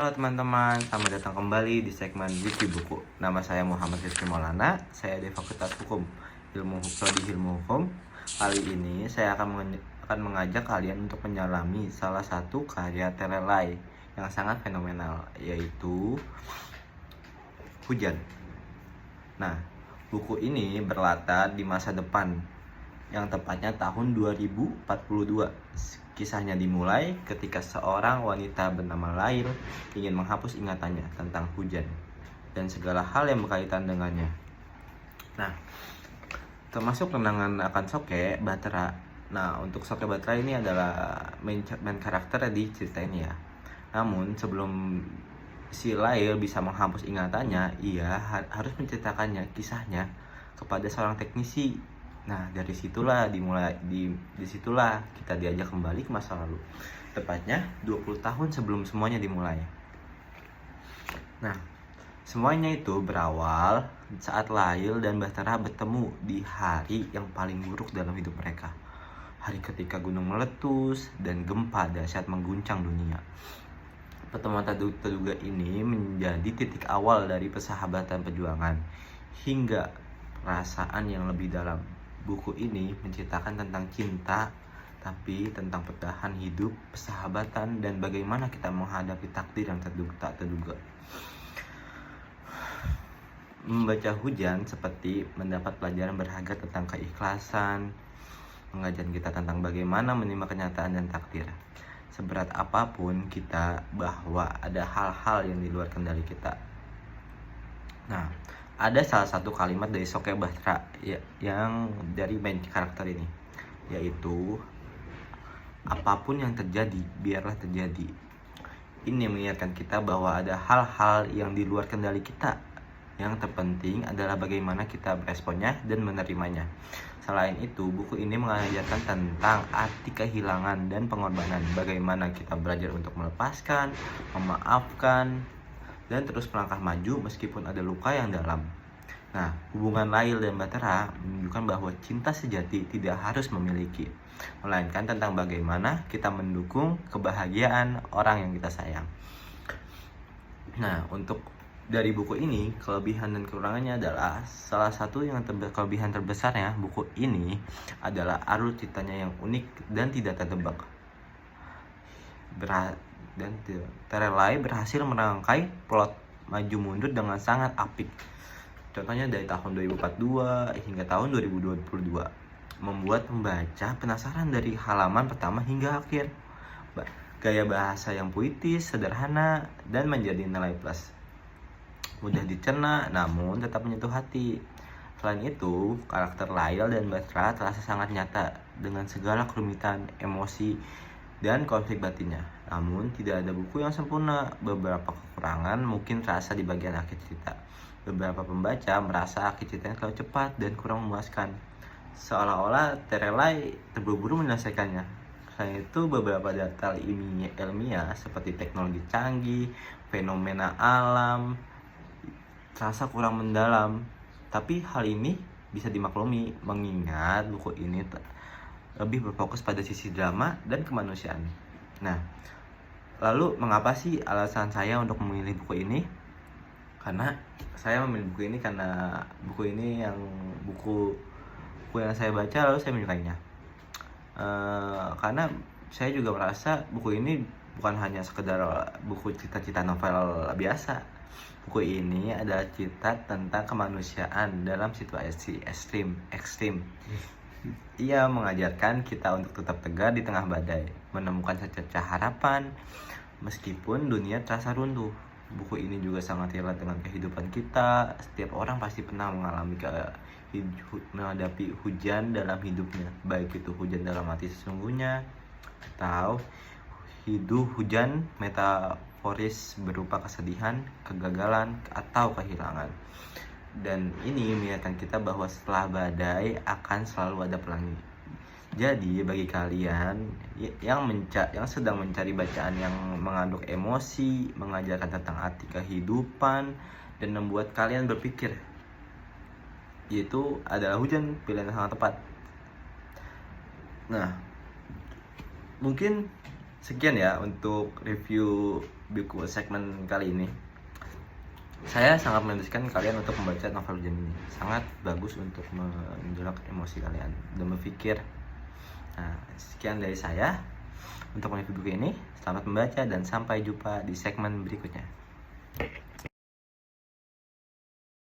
Halo teman-teman, selamat datang kembali di segmen Wiki Buku. Nama saya Muhammad Rizky Maulana, saya dari Fakultas Hukum, Prodi Ilmu Hukum. Kali ini saya akan mengajak kalian untuk menyelami salah satu karya Terelai yang sangat fenomenal, yaitu Hujan. Nah, buku ini berlatar di masa depan, yang tepatnya tahun 2042. Kisahnya dimulai ketika seorang wanita bernama Lail ingin menghapus ingatannya tentang hujan dan segala hal yang berkaitan dengannya. Nah, termasuk kenangan akan Soke Batra. Nah, untuk Soke Batra ini adalah main karakter di cerita ini ya. Namun sebelum si Lail bisa menghapus ingatannya, ia harus menceritakannya kisahnya kepada seorang teknisi. Nah, dari situlah disitulah kita diajak kembali ke masa lalu. Tepatnya 20 tahun sebelum semuanya dimulai. Nah, semuanya itu berawal saat Lail dan Bahtera bertemu di hari yang paling buruk dalam hidup mereka. Hari ketika gunung meletus dan gempa dahsyat mengguncang dunia. Pertemuan tak terduga ini menjadi titik awal dari persahabatan perjuangan hingga perasaan yang lebih dalam. Buku ini menceritakan tentang cinta, tapi tentang bertahan hidup, persahabatan, dan bagaimana kita menghadapi takdir yang tak terduga. Membaca Hujan seperti mendapat pelajaran berharga tentang keikhlasan, mengajarkan kita tentang bagaimana menerima kenyataan dan takdir. Seberat apapun kita, bahwa ada hal-hal yang di luar kendali kita. Nah, ada salah satu kalimat dari Soke Batra yang dari main karakter ini, yaitu apapun yang terjadi, biarlah terjadi. Ini mengingatkan kita bahwa ada hal-hal yang di luar kendali kita. Yang terpenting adalah bagaimana kita beresponnya dan menerimanya. Selain itu, buku ini mengajarkan tentang arti kehilangan dan pengorbanan. Bagaimana kita belajar untuk melepaskan, memaafkan, dan terus melangkah maju meskipun ada luka yang dalam. Nah, hubungan Lail dan Bahtera menunjukkan bahwa cinta sejati tidak harus memiliki, melainkan tentang bagaimana kita mendukung kebahagiaan orang yang kita sayang. Nah, untuk dari buku ini, kelebihan dan kekurangannya adalah salah satu yang kelebihan terbesarnya buku ini adalah alur ceritanya yang unik dan tidak tertebak. Dan Terelai berhasil merangkai plot maju mundur dengan sangat apik. Contohnya dari tahun 2042 hingga tahun 2022, membuat pembaca penasaran dari halaman pertama hingga akhir. Gaya bahasa yang puitis, sederhana, dan menjadi nilai plus. Mudah dicerna namun tetap menyentuh hati. Selain itu, karakter Lail dan Bahtera terasa sangat nyata dengan segala kerumitan, emosi, dan konflik batinnya. Namun tidak ada buku yang sempurna. Beberapa kekurangan mungkin terasa di bagian akhir cerita. Beberapa pembaca merasa akhir ceritanya terlalu cepat dan kurang memuaskan, seolah-olah Terelai terburu-buru menyelesaikannya. Selain itu, beberapa data ilmiah seperti teknologi canggih, fenomena alam terasa kurang mendalam. Tapi hal ini bisa dimaklumi mengingat buku ini lebih berfokus pada sisi drama dan kemanusiaan. Nah, lalu mengapa sih alasan saya untuk memilih buku ini? Karena saya memilih buku ini karena buku yang saya baca lalu saya menyukainya. Karena saya juga merasa buku ini bukan hanya sekedar buku cita-cita novel biasa. Buku ini adalah cerita tentang kemanusiaan dalam situasi ekstrim. Ia mengajarkan kita untuk tetap tegar di tengah badai, menemukan secercah harapan meskipun dunia terasa runtuh. Buku ini juga sangat relate dengan kehidupan kita. Setiap orang pasti pernah menghadapi hujan dalam hidupnya, baik itu hujan dalam hati sesungguhnya atau hujan metaforis berupa kesedihan, kegagalan, atau kehilangan. Dan ini mengingatkan kita bahwa setelah badai akan selalu ada pelangi. Jadi bagi kalian yang sedang mencari bacaan yang mengandung emosi, mengajarkan tentang arti kehidupan, dan membuat kalian berpikir, yaitu adalah Hujan, pilihan yang sangat tepat. Nah, mungkin Sekian ya untuk review buku segmen kali ini. Saya sangat mendesak kalian untuk membaca novel Hujan ini. Sangat bagus untuk menjolak emosi kalian dan berpikir. Nah, sekian dari saya untuk review buku ini. Selamat membaca dan sampai jumpa di segmen berikutnya.